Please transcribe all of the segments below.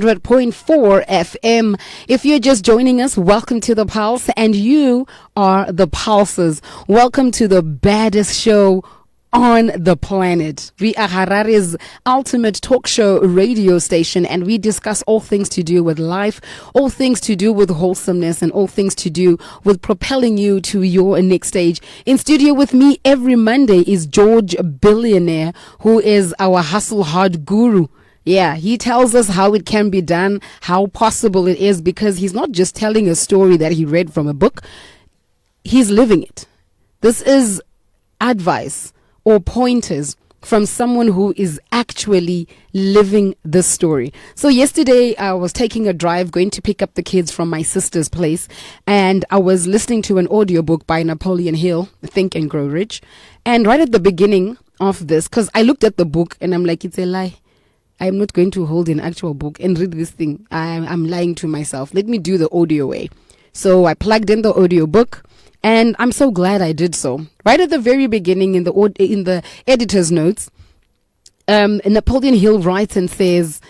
100.4 FM. If you're just joining us, welcome to The Pulse, and you are The Pulses. Welcome to the baddest show on the planet. We are Harare's ultimate talk show radio station, and we discuss all things to do with life, all things to do with wholesomeness, and all things to do with propelling you to your next stage. In studio with me every Monday is George Billionaire, who is our hustle hard guru. Yeah, he tells us how it can be done, how possible it is, because he's not just telling a story that he read from a book, he's living it. This is advice or pointers from someone who is actually living this story. So yesterday I was taking a drive, going to pick up the kids from my sister's place, and I was listening to an audiobook by Napoleon Hill, Think and Grow Rich. And right at the beginning of this, because I looked at the book and I'm like, it's a lie. I'm not going to hold an actual book and read this thing. I'm lying to myself. Let me do the audio way. So I plugged in the audiobook, and I'm so glad I did so. Right at the very beginning, in the editor's notes, Napoleon Hill writes and says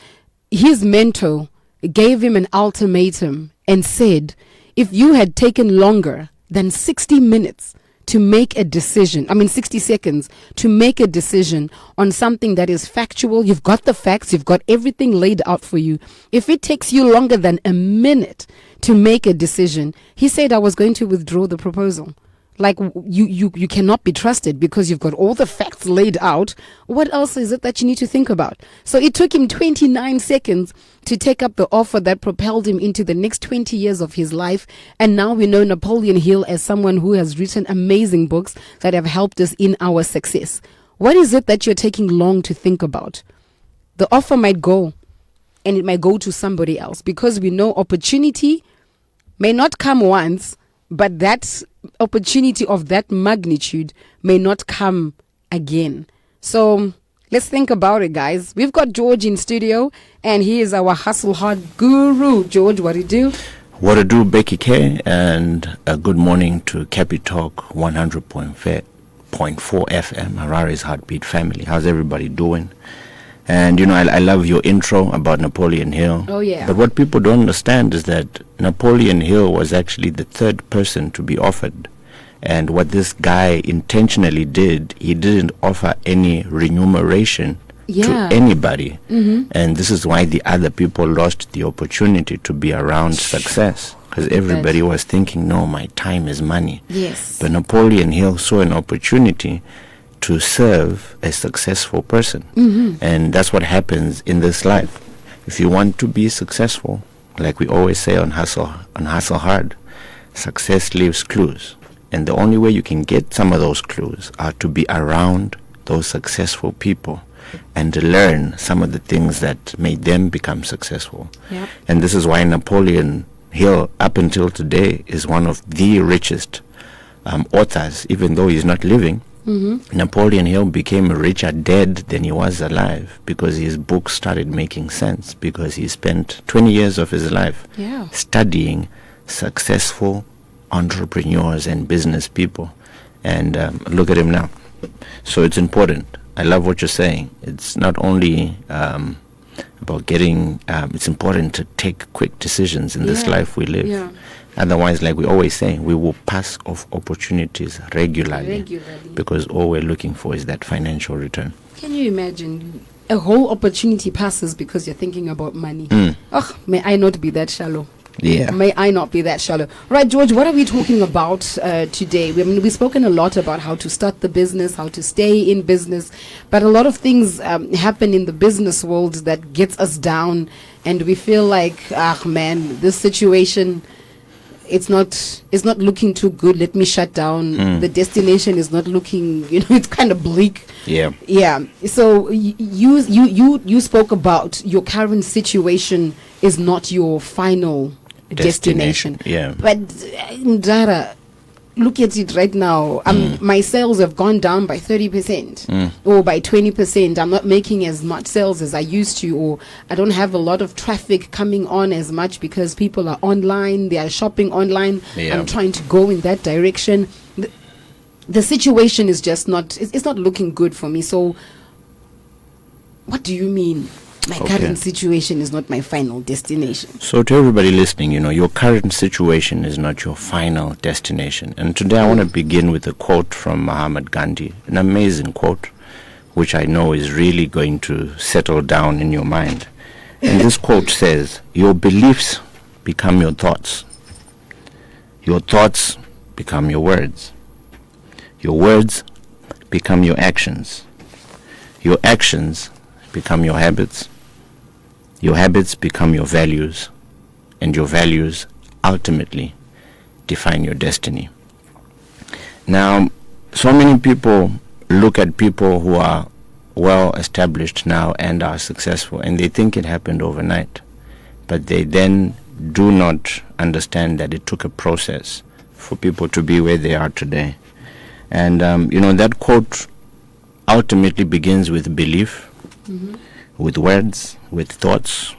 his mentor gave him an ultimatum and said, if you had taken longer than 60 minutes to make a decision, 60 seconds to make a decision on something that is factual, you've got the facts, you've got everything laid out for you. If it takes you longer than a minute to make a decision, he said, I was going to withdraw the proposal. Like, you cannot be trusted because you've got all the facts laid out. What else is it that you need to think about? So it took him 29 seconds to take up the offer that propelled him into the next 20 years of his life. And now we know Napoleon Hill as someone who has written amazing books that have helped us in our success. What is it that you're taking long to think about? The offer might go, and it might go to somebody else, because we know opportunity may not come once, but that opportunity of that magnitude may not come again. So let's think about it, guys. We've got George in studio, and he is our hustle hard guru. George, what do you do? What to do, Becky K, and a good morning to Capi Talk 100.4 FM, Harare's Heartbeat family. How's everybody doing? And, I love your intro about Napoleon Hill. Oh, yeah. But what people don't understand is that Napoleon Hill was actually the third person to be offered. And what this guy intentionally did, he didn't offer any remuneration to anybody. Mm-hmm. And this is why the other people lost the opportunity to be around success. Because everybody was thinking, no, my time is money. Yes. But Napoleon Hill saw an opportunity to serve a successful person. Mm-hmm. And that's what happens in this life. If you want to be successful, like we always say on Hustle Hard, success leaves clues. And the only way you can get some of those clues are to be around those successful people and to learn some of the things that made them become successful. Yep. And this is why Napoleon Hill, up until today, is one of the richest authors, even though he's not living. Mm-hmm. Napoleon Hill became richer dead than he was alive because his books started making sense, because he spent 20 years of his life studying successful entrepreneurs and business people. And look at him now. So it's important. I love what you're saying. It's not only about getting, it's important to take quick decisions in this life we live. Yeah. Otherwise, like we always say, we will pass off opportunities regularly because all we're looking for is that financial return. Can you imagine? A whole opportunity passes because you're thinking about money. Oh, may I not be that shallow. Yeah. May I not be that shallow. Right, George, what are we talking about today? We've spoken a lot about how to start the business, how to stay in business, but a lot of things happen in the business world that gets us down, and we feel like, this situation, it's not looking too good. Let me shut down. The destination is not looking, it's kind of bleak. Yeah. Yeah. So you spoke about your current situation is not your final destination. Yeah. But Ndara, look at it right now. My sales have gone down by 30% or by 20%. I'm not making as much sales as I used to, or I don't have a lot of traffic coming on as much because people are online, they are shopping online. Yeah. I'm trying to go in that direction. The situation is just not, it's not looking good for me. So what do you mean My Okay. current situation is not my final destination. So to everybody listening, your current situation is not your final destination. And today I want to begin with a quote from Mahatma Gandhi, an amazing quote, which I know is really going to settle down in your mind. And this quote says, "Your beliefs become your thoughts. Your thoughts become your words. Your words become your actions. Your actions become your habits. Your habits become your values, and your values ultimately define your destiny." Now, so many people look at people who are well established now and are successful, and they think it happened overnight, but they then do not understand that it took a process for people to be where they are today. And that quote ultimately begins with belief, with words, with thoughts,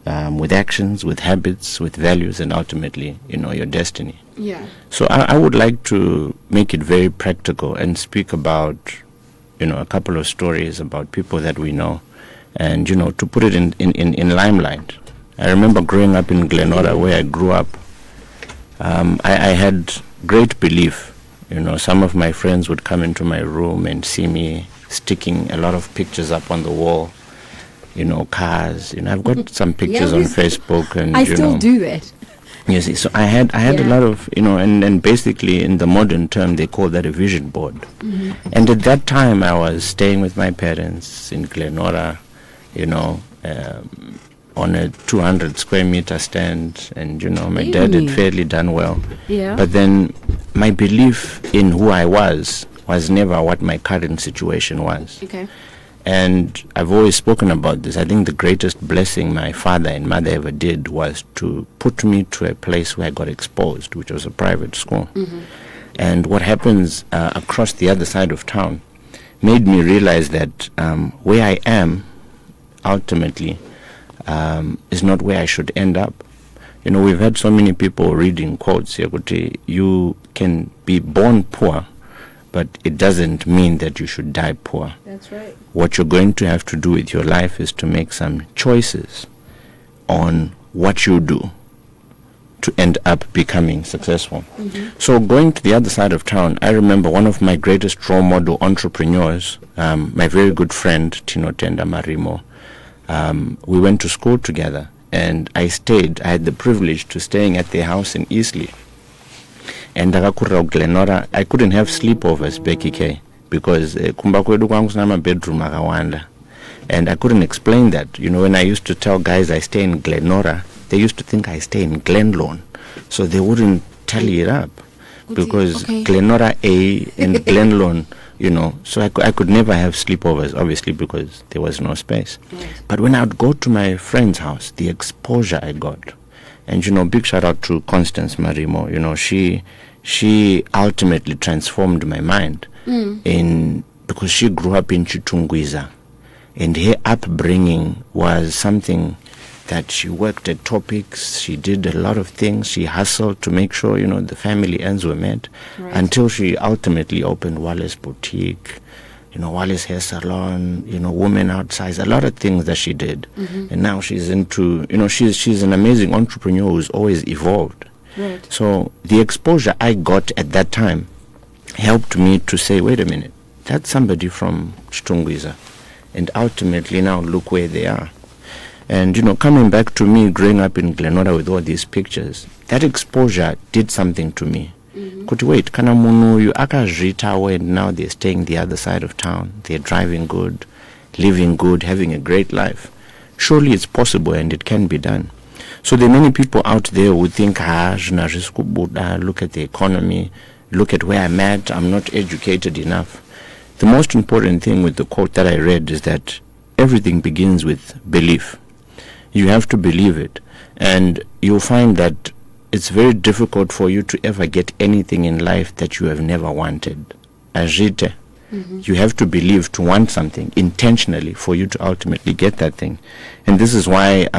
with actions, with habits, with values, and ultimately, your destiny. Yeah. So I would like to make it very practical and speak about, a couple of stories about people that we know, and, to put it in limelight. I remember growing up in Glenora, where I grew up. I had great belief. Some of my friends would come into my room and see me sticking a lot of pictures up on the wall, cars. I've got some pictures on Facebook, and I still do that. you see, so I had a lot of, and basically in the modern term they call that a vision board. And at that time I was staying with my parents in Glenora, on a 200 square meter stand, and my dad had fairly done well. Yeah. But then my belief in who I was never what my current situation was. Okay. And I've always spoken about this. I think the greatest blessing my father and mother ever did was to put me to a place where I got exposed, which was a private school. And what happens across the other side of town made me realize that where I am ultimately is not where I should end up. We've had so many people reading quotes here. You can be born poor, but it doesn't mean that you should die poor. That's right. What you're going to have to do with your life is to make some choices on what you do to end up becoming successful. So going to the other side of town, I remember one of my greatest role model entrepreneurs, my very good friend, Tino Tenda Marimo. We went to school together, and I had the privilege to staying at their house in Eastleigh. And Glenora, I couldn't have sleepovers, Becky K, because kumba kwedu kwangu sina bedroom akawanda. And I couldn't explain that. When I used to tell guys I stay in Glenora, they used to think I stay in Glenlawn. So they wouldn't tally it up, because Glenora A and Glenlawn, so I could never have sleepovers, obviously, because there was no space. Right. But when I would go to my friend's house, the exposure I got, and big shout out to Constance Marimo, she ultimately transformed my mind because she grew up in Chitungwiza, and her upbringing was something that she worked at topics, she did a lot of things, she hustled to make sure, the family ends were met, until she ultimately opened Wallace Boutique, Wallace Hair Salon, Women Outside, a lot of things that she did. And now she's into, she's an amazing entrepreneur who's always evolved. Right. So the exposure I got at that time helped me to say, wait a minute, that's somebody from Chitungwiza. And ultimately now look where they are. And, coming back to me growing up in Glenora with all these pictures, that exposure did something to me. Could wait, kana munu you akazrita when now they're staying the other side of town, they're driving good, living good, having a great life. Surely it's possible and it can be done. So there are many people out there who think, look at the economy, look at where I'm at, I'm not educated enough. The most important thing with the quote that I read is that everything begins with belief. You have to believe it. And you'll find that it's very difficult for you to ever get anything in life that you have never wanted. Ajite. You have to believe to want something intentionally for you to ultimately get that thing. And this is why,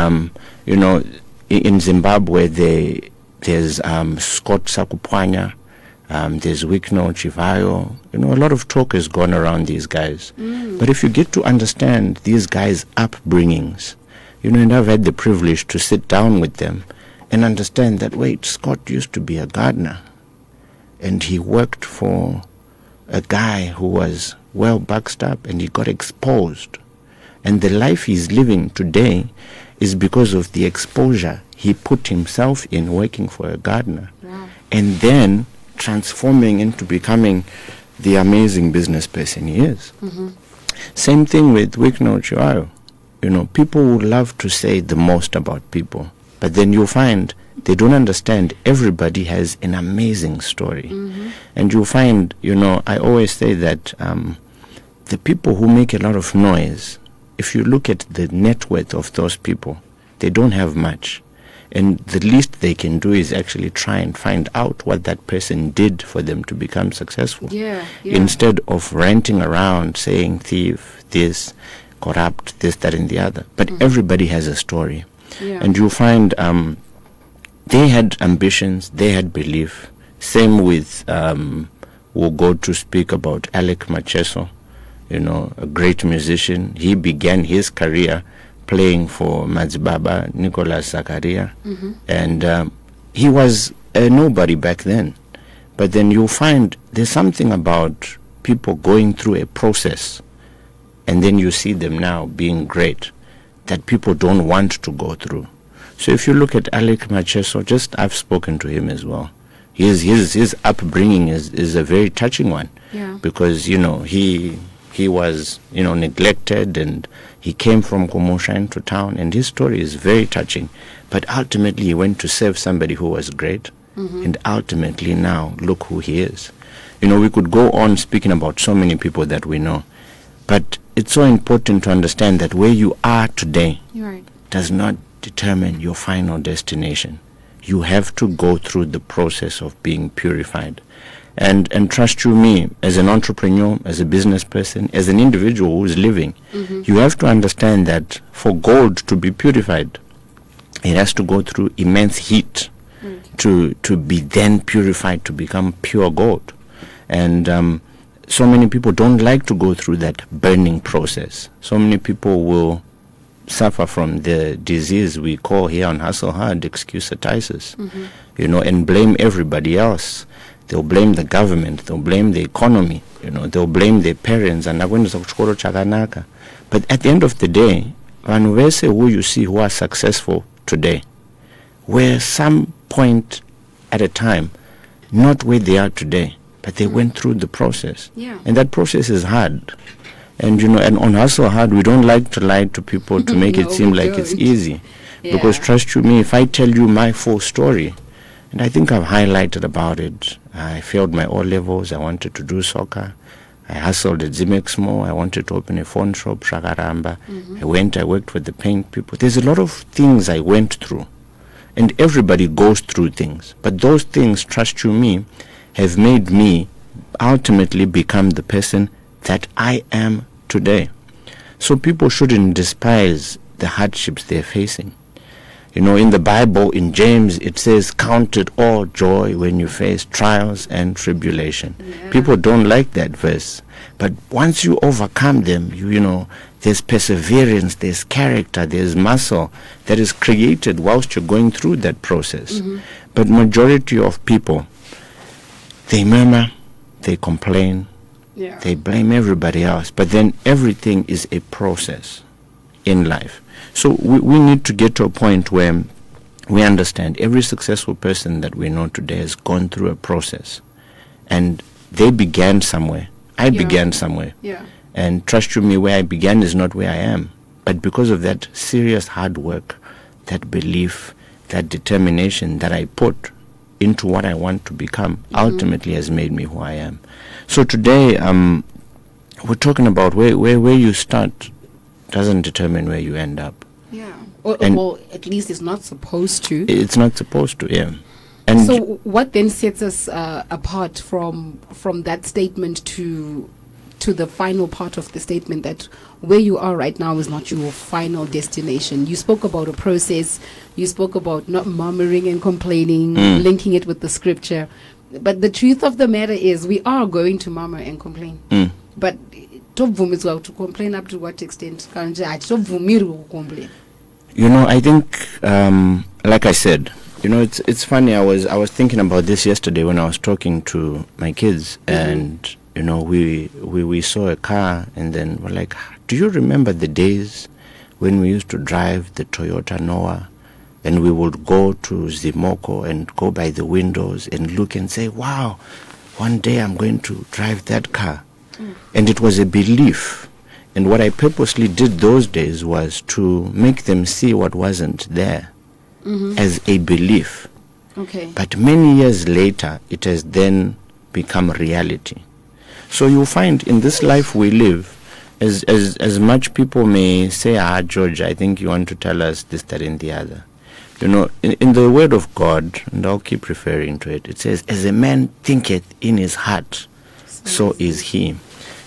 in Zimbabwe, there's Scott Sakupwanya, There's Wickno, Chivayo. A lot of talk has gone around these guys. But if you get to understand these guys' upbringings, and I've had the privilege to sit down with them and understand that, wait, Scott used to be a gardener, and he worked for a guy who was well boxed up, and he got exposed. And the life he's living today is because of the exposure he put himself in working for a gardener. Wow. And then transforming into becoming the amazing business person he is. Same thing with Wickno Chivayo. People would love to say the most about people, but then you'll find they don't understand everybody has an amazing story. And you'll find, I always say that the people who make a lot of noise, if you look at the net worth of those people, they don't have much. And the least they can do is actually try and find out what that person did for them to become successful. Instead of ranting around saying thief, this, corrupt, this, that, and the other. But everybody has a story. And you'll find they had ambitions, they had belief. Same with, we'll go to speak about Alec Macheso, a great musician. He began his career playing for Mazibaba, Nicolas Zakaria, and he was a nobody back then. But then you'll find there's something about people going through a process, and then you see them now being great, that people don't want to go through. So if you look at Alec Macheso, I've spoken to him as well. His upbringing is a very touching one, because he was neglected, and he came from Kumusha into town, and his story is very touching. But ultimately he went to serve somebody who was great, and ultimately now look who he is. We could go on speaking about so many people that we know, but it's so important to understand that where you are today does not determine your final destination. You have to go through the process of being purified. And trust you me, as an entrepreneur, as a business person, as an individual who is living, you have to understand that for gold to be purified, it has to go through immense heat to be then purified to become pure gold. And so many people don't like to go through that burning process. So many people will suffer from the disease we call here on Hustle Hard excusatitis, and blame everybody else. They'll blame the government, they'll blame the economy, they'll blame their parents, and but at the end of the day, who you see who are successful today were some point at a time not where they are today, but they went through the process. And that process is hard. And and on Hustle Hard, we don't like to lie to people to make it seem like it's easy. Because trust you me, if I tell you my full story, and I think I've highlighted about it. I failed my O-levels. I wanted to do soccer. I hustled at Zimexmo. I wanted to open a phone shop, Shakaramba. I worked with the paint people. There's a lot of things I went through. And everybody goes through things. But those things, trust you me, have made me ultimately become the person that I am today. So people shouldn't despise the hardships they're facing. In the Bible, in James, it says, count it all joy when you face trials and tribulation. People don't like that verse. But once you overcome them, there's perseverance, there's character, there's muscle that is created whilst you're going through that process. But majority of people, they murmur, they complain, they blame everybody else. But then everything is a process in life. So we need to get to a point where we understand every successful person that we know today has gone through a process. And they began somewhere. I began somewhere. And trust you me, where I began is not where I am. But because of that serious hard work, that belief, that determination that I put into what I want to become, ultimately has made me who I am. So today, we're talking about where you start doesn't determine where you end up. Well, at least it's not supposed to. It's not supposed to, And so what then sets us apart from that statement to the final part of the statement, that where you are right now is not your final destination? You spoke about a process. You spoke about not murmuring and complaining, linking it with the scripture. But the truth of the matter is, we are going to murmur and complain. But tobvumiswa to complain up to what extent? Kanje complain. You know, I think, like I said, you know, it's funny. I was thinking about this yesterday when I was talking to my kids, and you know, we saw a car, and then we're like, do you remember the days when we used to drive the Toyota Noah, and we would go to Zimoko and go by the windows and look and say, wow, one day I'm going to drive that car. And it was a belief. And what I purposely did those days was to make them see what wasn't there as a belief. Okay. But many years later, it has then become reality. So you'll find in this life we live, as much people may say, George, I think you want to tell us this, that, and the other. You know, in the word of God, and I'll keep referring to it, it says, as a man thinketh in his heart, so is he.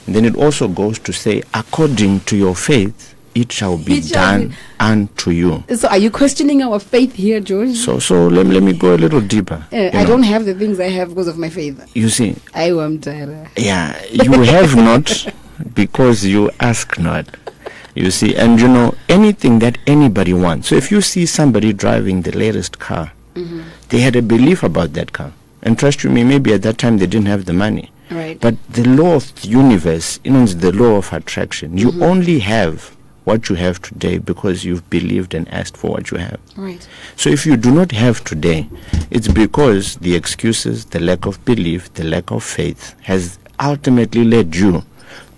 And then it also goes to say, according to your faith, it shall be done unto you. So are you questioning our faith here, George? So let me go a little deeper. I don't have the things I have because of my faith. You see. I am tired. Yeah, you have not because you ask not. You see, and you know, anything that anybody wants. So if you see somebody driving the latest car, they had a belief about that car. And trust you me, maybe at that time they didn't have the money. Right. But the law of the universe, you know, is the law of attraction. You only have what you have today because you've believed and asked for what you have. Right. So if you do not have today, it's because the excuses, the lack of belief, the lack of faith has ultimately led you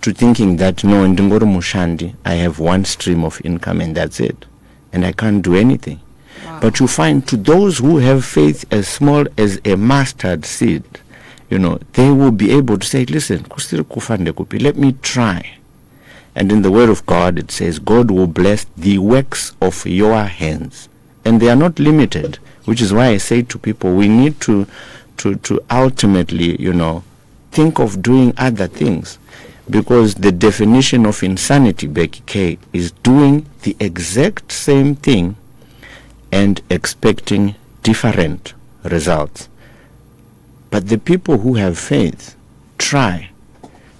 to thinking that, no, in Ndingoro Mushandi, I have one stream of income and that's it. And I can't do anything. Wow. But you find to those who have faith as small as a mustard seed, you know, they will be able to say, listen, let me try. And in the word of God, it says, God will bless the works of your hands. And they are not limited, which is why I say to people, we need to ultimately, you know, think of doing other things. Because the definition of insanity, Becky K, is doing the exact same thing and expecting different results. But the people who have faith try.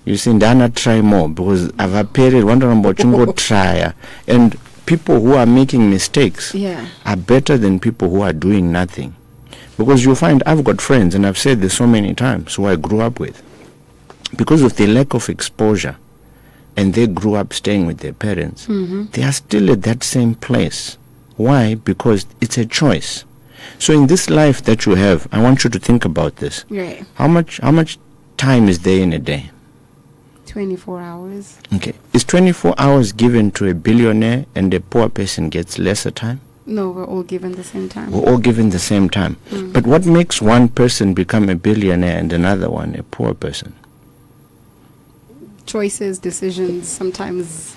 You see, Dana try more because I've a period wondering about you try. And people who are making mistakes are better than people who are doing nothing. Because you find I've got friends, and I've said this so many times, who I grew up with. Because of the lack of exposure, and they grew up staying with their parents, they are still at that same place. Why? Because it's a choice. So in this life that you have, I want you to think about this. Right. How much time is there in a day? 24 hours. Okay. Is 24 hours given to a billionaire and a poor person gets lesser time? No, we're all given the same time. We're all given the same time. But what makes one person become a billionaire and another one a poor person? Choices, decisions, sometimes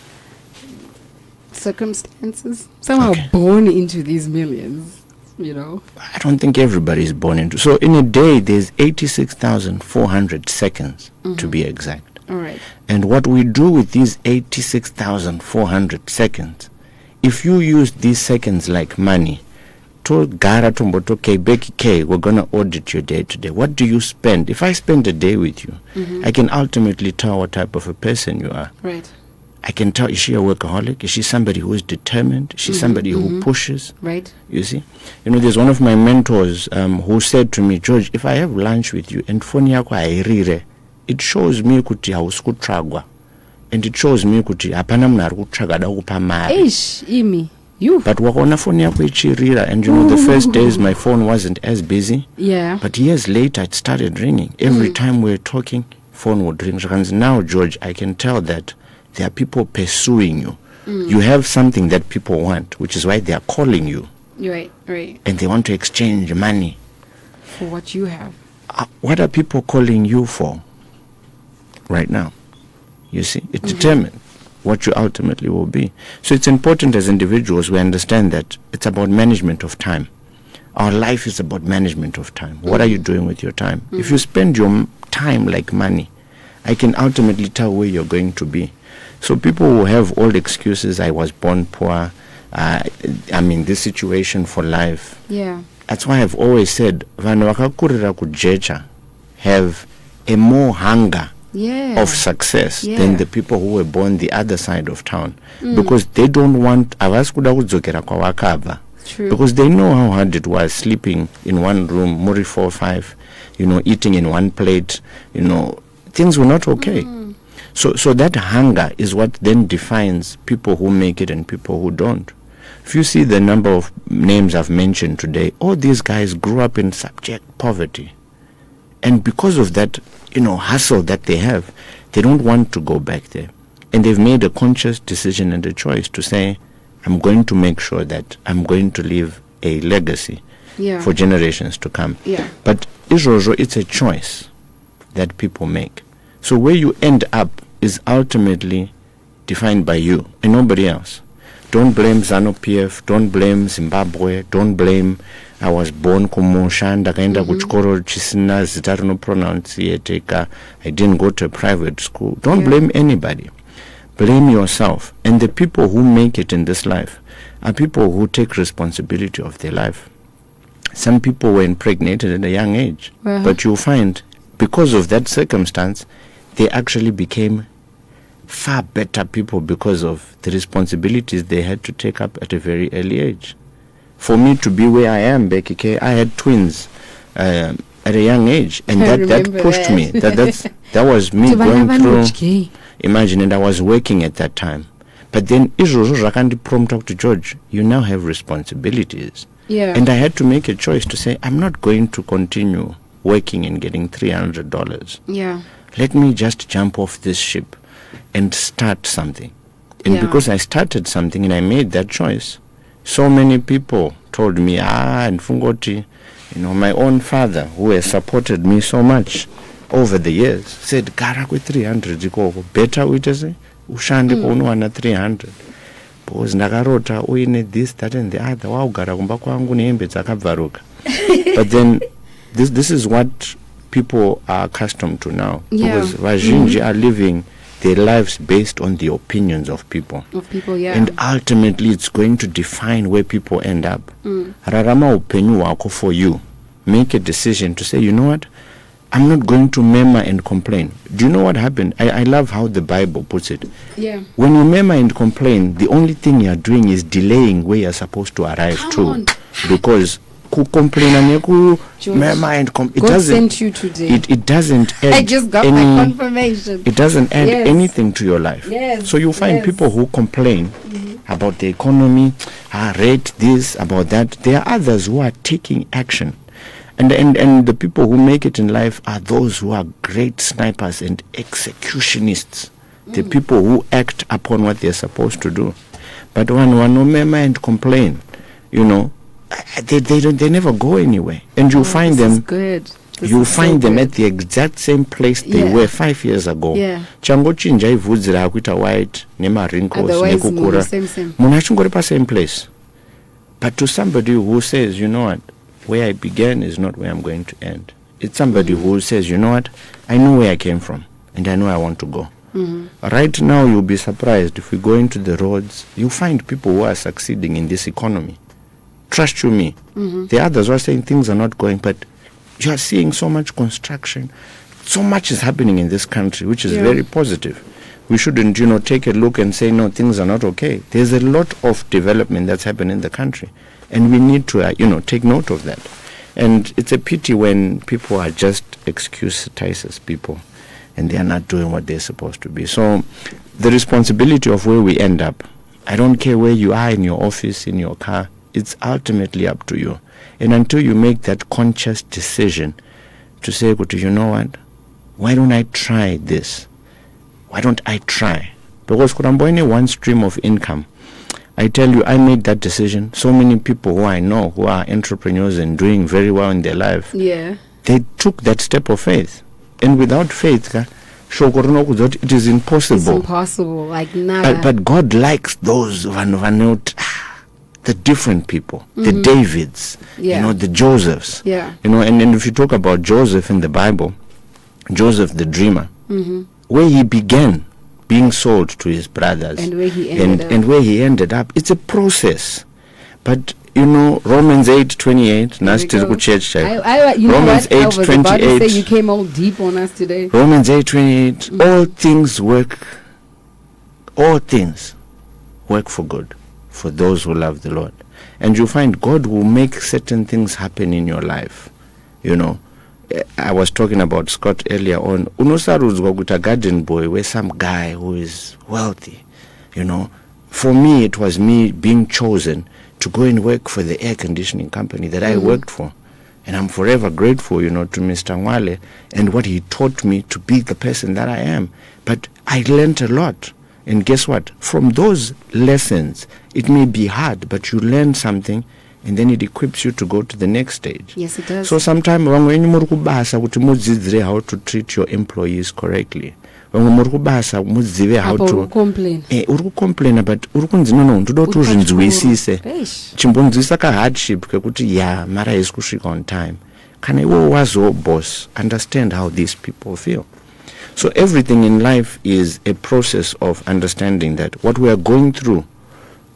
circumstances. Some are born into these millions, you know. I don't think everybody is born into. So in a day, there's 86,400 seconds to be exact. All right. And what we do with these 86,400 seconds, if you use these seconds like money, to Gara Tomboto K, Becky K, we're going to audit your day today. What do you spend? If I spend a day with you, I can ultimately tell what type of a person you are. Right. I can tell, is she a workaholic? Is she somebody who is determined? Is she somebody who pushes? Right. You see? You know, there's one of my mentors who said to me, George, if I have lunch with you and phone yako airire, it shows me kuti hausukutragwa. And it shows me kuti hapana munhu ari kutsvaga da kupa mari. Imi. You. But wakaona phone yako ichirira, and you know, the first days my phone wasn't as busy. Yeah. But years later it started ringing. Every time we were talking, phone would ring. Now, George, I can tell that there are people pursuing you. You have something that people want, which is why they are calling you. Right, right. And they want to exchange money. For what you have. What are people calling you for right now? You see, it determines what you ultimately will be. So it's important as individuals we understand that it's about management of time. Our life is about management of time. What are you doing with your time? If you spend your time like money, I can ultimately tell where you're going to be. So people who have all excuses, I was born poor, I'm in this situation for life. Yeah. That's why I've always said, vanhu vakakurira kujecha have a more hunger Yeah. of success Yeah. than the people who were born the other side of town, because they don't want avasi kuda kudzokera kwavakabva, True. because they know how hard it was sleeping in one room, muri 4 or 5, eating in one plate, things were not okay. So that hunger is what then defines people who make it and people who don't. If you see the number of names I've mentioned today, all these guys grew up in subject poverty. And because of that, hustle that they have, they don't want to go back there. And they've made a conscious decision and a choice to say, I'm going to make sure that I'm going to leave a legacy Yeah. for generations to come. Yeah. But Israel, it's a choice that people make. So where you end up is ultimately defined by you and nobody else. Don't blame ZANU-PF, don't blame Zimbabwe, don't blame I was born kumusha ndakaenda kuchikoro chisina zita rinopronounceateka, I didn't go to a private school. Don't blame anybody. Blame yourself. And the people who make it in this life are people who take responsibility of their life. Some people were impregnated at a young age, but you'll find because of that circumstance, they actually became far better people because of the responsibilities they had to take up at a very early age. For me to be where I am, Becky K, I had twins at a young age, and that pushed me. That was me going through. Imagine, and I was working at that time. But then Israel Rakandi prompt to George, you now have responsibilities. Yeah. And I had to make a choice to say, I'm not going to continue working and getting $300. Yeah. Let me just jump off this ship and start something. And because I started something and I made that choice, so many people told me, and Fungoti, my own father, who has supported me so much over the years, said, Gara with 300, better we just say, ushande kunowana 300. Because ndakarota uine this, that and the other, waugara kumba kwangu nehembe dzakabvaruka. But then this is what people are accustomed to now. Because vazhinji are living their lives based on the opinions of people. And ultimately it's going to define where people end up. Rarama upenyu wako for you. Make a decision to say, you know what? I'm not going to murmur and complain. Do you know what happened? I love how the Bible puts it. Yeah. When you murmur and complain, the only thing you're doing is delaying where you're supposed to arrive to. Because complain and murmur and it God doesn't sent you today. It doesn't add I just got my confirmation. It doesn't add anything to your life. Yes. So you find people who complain about the economy, rate this, about that. There are others who are taking action. And the people who make it in life are those who are great snipers and executionists. The people who act upon what they're supposed to do. But when no murmur and complain, they never go anywhere. And you find them. You find them at the exact same place they were 5 years ago. Changochinja ivudzi rakuita white nema wrinkles nekukura. Munhu achingori pa same place. But to somebody who says, you know what, where I began is not where I'm going to end. It's somebody who says, you know what, I know where I came from and I know I want to go. Right now you'll be surprised if we go into the roads, you find people who are succeeding in this economy. Trust you me. The others are saying things are not going, but you are seeing so much construction. So much is happening in this country, which is very positive. We shouldn't, take a look and say, no, things are not okay. There's a lot of development that's happened in the country. And we need to, take note of that. And it's a pity when people are just excuse-tizers people and they are not doing what they're supposed to be. So the responsibility of where we end up, I don't care where you are in your office, in your car, it's ultimately up to you. And until you make that conscious decision to say, you know what, why don't I try this? Why don't I try? Because Kuramboine one stream of income. I tell you, I made that decision. So many people who I know who are entrepreneurs and doing very well in their life, they took that step of faith. And without faith, it is impossible. It's impossible, like nada. But God likes those the different people, the Davids, the Josephs. And if you talk about Joseph in the Bible, Joseph the dreamer, where he began being sold to his brothers and where he ended up, it's a process. But you know, Romans 8:28. Nasi tiri ku church. You know Romans what? I was about to 8:28. say you came all deep on us today. Romans 8:28. All things work for good for those who love the Lord. And you find God will make certain things happen in your life. You know, I was talking about Scott earlier on. Unosarudzwa kuta garden boy where some guy who is wealthy. You know, for me it was me being chosen to go and work for the air conditioning company that I worked for. And I'm forever grateful, you know, to Mr. Nwale and what he taught me to be the person that I am. But I learned a lot. And guess what? From those lessons, it may be hard, but you learn something, and then it equips you to go to the next stage. Yes, it does. So sometimes when you kubasa kuti mudzidzire how to treat your employees correctly. When you kubasa mudzive how to complain. Uri complain but uri kunzi no ndoda kuti uzvinzwisise. Chimbonzwisa ka hardship kekuti yeah, mara is kusvika on time. Kana iwo wazo boss, understand how these people feel. So everything in life is a process of understanding that what we are going through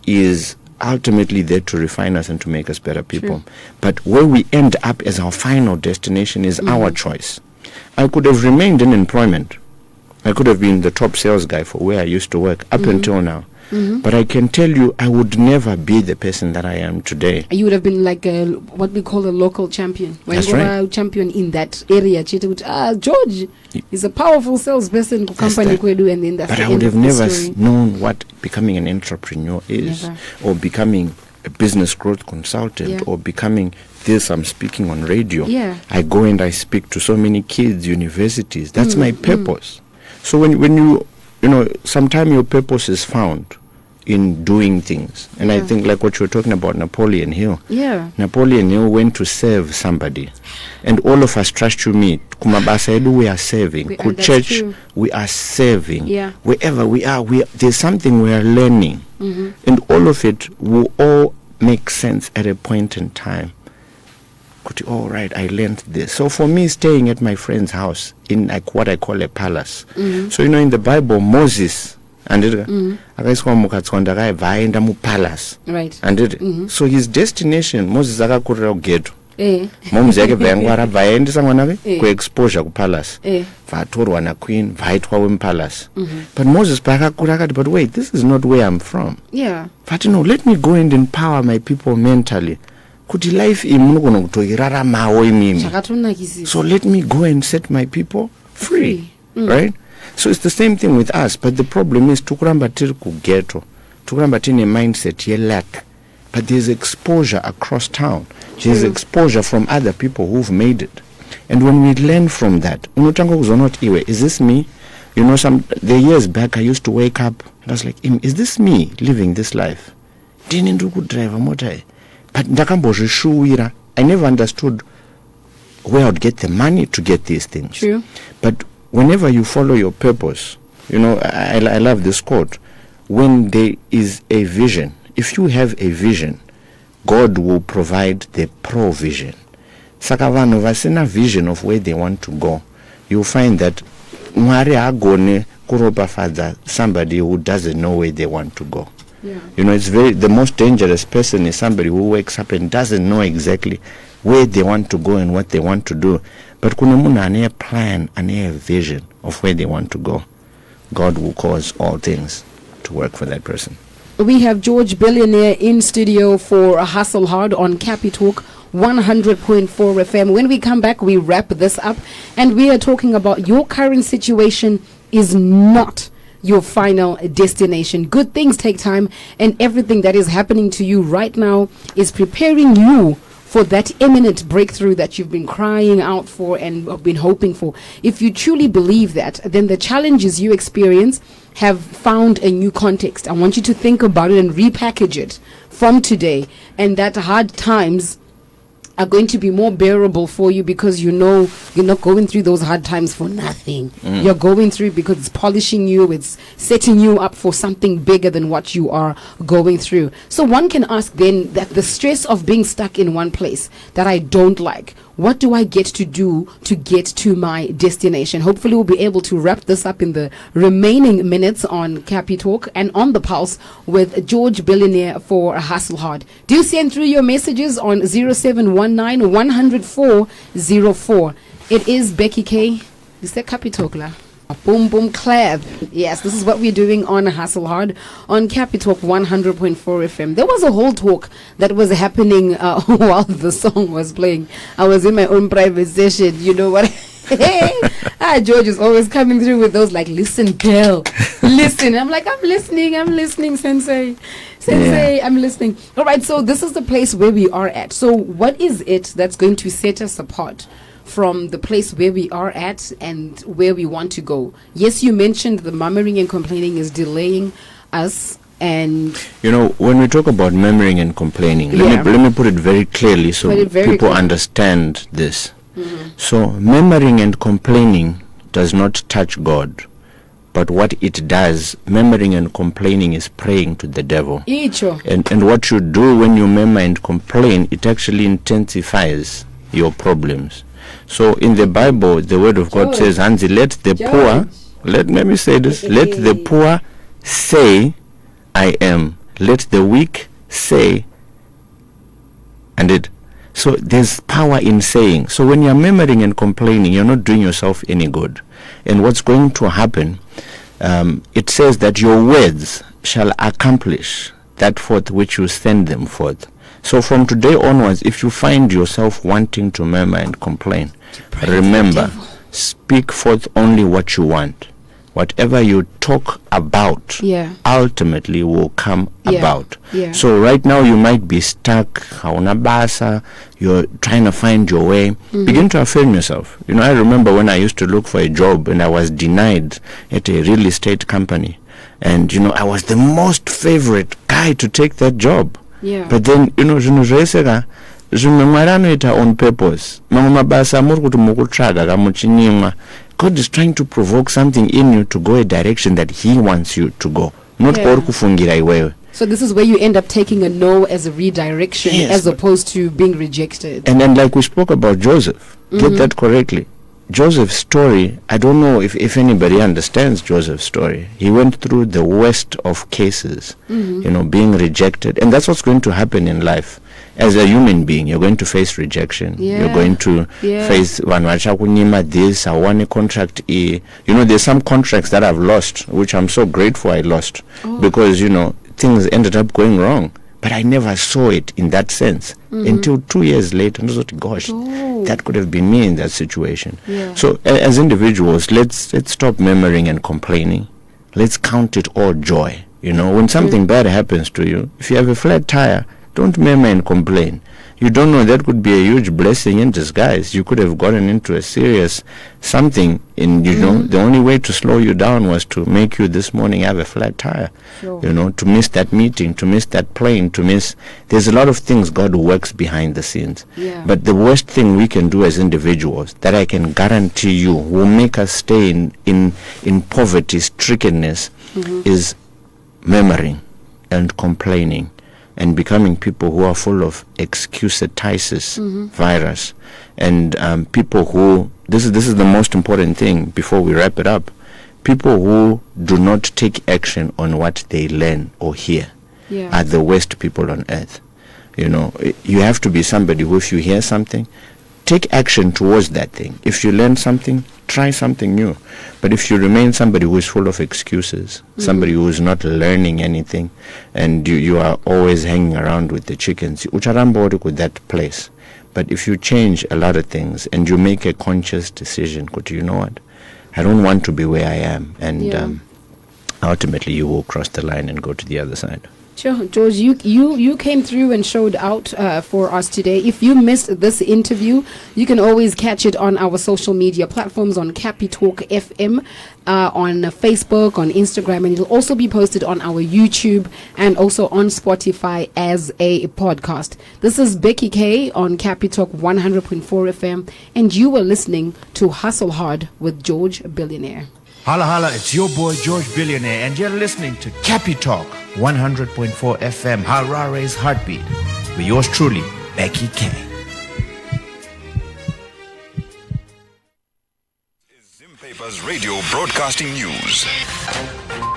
is ultimately there to refine us and to make us better people. True. But where we end up as our final destination is our choice. I could have remained in employment. I could have been the top sales guy for where I used to work up until now. But I can tell you, I would never be the person that I am today. You would have been like what we call a local champion. When That's you right. are a champion in that area, George is a powerful salesperson who company kwedu, and then that's But the I would end have of the never story. known what becoming an entrepreneur is, Never. or becoming a business growth consultant, Yeah. or becoming this. I'm speaking on radio. Yeah. I go and I speak to so many kids, universities. That's my purpose. So when you know, sometimes your purpose is found in doing things. And I think like what you were talking about, Napoleon Hill. Yeah. Napoleon Hill went to serve somebody. And all of us, trust you me, kumabasa edu, we are serving. Ku that's church, true. we are serving. Yeah. Wherever we are, there's something we are learning. And all of it will all make sense at a point in time. All right, I learned this. So for me, staying at my friend's house in like what I call a palace. So you know, in the Bible, Moses and vaenda mu palace. Right. And so his destination, Moses akakurira ghetto. Moms yake vaingwara vaendesa mwana ve kuexposure ku palace. Vatorwa na queen, vaitwa we palace. But Moses pakakura akati, but wait, this is not where I'm from. Yeah. But you know, let me go and empower my people mentally. Kuti life imunogono kutoiraramawo imimi. So let me go and set my people free. Right? So it's the same thing with us, but the problem is tukuramba tiri ku ghetto. Tukuramba tine mindset ye lack. But there's exposure across town. There's exposure from other people who've made it. And when we learn from that, unotanga kuzona kuti iwe, is this me? You know, the years back I used to wake up and I was like, is this me living this life? Dini ndiri kudrive mota. But ndakambozvishuwira. I never understood where I'd get the money to get these things. True. But whenever you follow your purpose, you know, I love this quote. When there is a vision, if you have a vision, God will provide the provision. Saka vanhu vasina vision of where they want to go, you'll find that Mwari agone kuropafadza somebody who doesn't know where they want to go. Yeah. You know, the most dangerous person is somebody who wakes up and doesn't know exactly where they want to go and what they want to do. But kuna munhu ane a plan, ane a vision of where they want to go, God will cause all things to work for that person. We have George Billionaire in studio for Hustle Hard on Capi Talk 100.4 FM. When we come back, we wrap this up and we are talking about your current situation is not your final destination. Good things take time, and everything that is happening to you right now is preparing you for that imminent breakthrough that you've been crying out for and been hoping for. If you truly believe that, then the challenges you experience have found a new context. I want you to think about it and repackage it from today, and that hard times are going to be more bearable for you because you know you're not going through those hard times for nothing. You're going through because it's polishing you, it's setting you up for something bigger than what you are going through. So one can ask then that the stress of being stuck in one place that I don't like, what do I get to do to get to my destination? Hopefully we'll be able to wrap this up in the remaining minutes on Cappy Talk and on the Pulse with George Billionaire for Hustle Hard. Do send through your messages on 0719 104 04. It is Becky K. Is that Cappy Talk la? Boom boom clap. Yes, this is what we're doing on Hustle Hard on Cappy Talk 100.4 FM. There was a whole talk that was happening while the song was playing. I was in my own private session. You know what? George is always coming through with those like, listen, girl, listen. I'm like, I'm listening, Sensei, yeah. I'm listening. All right, so this is the place where we are at. So what is it that's going to set us apart from the place where we are at and where we want to go? Yes, you mentioned the murmuring and complaining is delaying us. And you know, when we talk about murmuring and complaining, let me put it very clearly so people understand this. Mm-hmm. So murmuring and complaining does not touch God, but what it does, murmuring and complaining, is praying to the devil. And what you do when you murmur and complain, it actually intensifies your problems. So in the Bible, the word of God says, Hansi, let the poor, let me say this, let the poor say, I am. Let the weak say, and it. So there's power in saying. So when you're murmuring and complaining, you're not doing yourself any good. And what's going to happen, it says that your words shall accomplish that forth which you send them forth. So from today onwards, if you find yourself wanting to murmur and complain, remember, speak forth only what you want. Whatever you talk about ultimately will come about. So right now you might be stuck, you're trying to find your way. Begin to affirm yourself. You know, I remember when I used to look for a job and I was denied at a real estate company. And, you know, I was the most favorite guy to take that job. But then, you know, on purpose. God is trying to provoke something in you to go a direction that He wants you to go. Not So this is where you end up taking a no as a redirection as opposed to being rejected. And then, like we spoke about Joseph, get that correctly. Joseph's story, I don't know if anybody understands Joseph's story. He went through the worst of cases, you know, being rejected. And that's what's going to happen in life. As a human being, you're going to face rejection. You're going to face this, I want a contract. You know, there's some contracts that I've lost, which I'm so grateful I lost. Because, you know, things ended up going wrong. But I never saw it in that sense until 2 years later. And I thought, gosh, that could have been me in that situation. So as individuals, let's stop murmuring and complaining. Let's count it all joy. You know, when something bad happens to you, if you have a flat tire, don't murmur and complain. You don't know, that could be a huge blessing in disguise. You could have gotten into a serious something, and you know, the only way to slow you down was to make you this morning have a flat tire. You know, to miss that meeting, to miss that plane, there's a lot of things God works behind the scenes. But the worst thing we can do as individuals, that I can guarantee you will make us stay in poverty, strickenness, is murmuring and complaining and becoming people who are full of excusatitis virus, and people who, this is the most important thing before we wrap it up, people who do not take action on what they learn or hear are the worst people on earth. You know, you have to be somebody who, if you hear something, take action towards that thing. If you learn something, try something new. But if you remain somebody who is full of excuses, somebody who is not learning anything, and you are always hanging around with the chickens, ucharambo with that place. But if you change a lot of things and you make a conscious decision, you know what? I don't want to be where I am. And ultimately you will cross the line and go to the other side. Sure, George, you came through and showed out for us today. If you missed this interview, you can always catch it on our social media platforms on Cappy Talk FM, on Facebook, on Instagram, and it'll also be posted on our YouTube and also on Spotify as a podcast. This is Becky K on Cappy Talk 100.4 FM, and you were listening to Hustle Hard with George Billionaire. Holla holla, it's your boy George Billionaire, and you're listening to Cappy Talk 100.4 FM, Harare's Heartbeat, with yours truly, Becky K. Newspapers Radio Broadcasting News.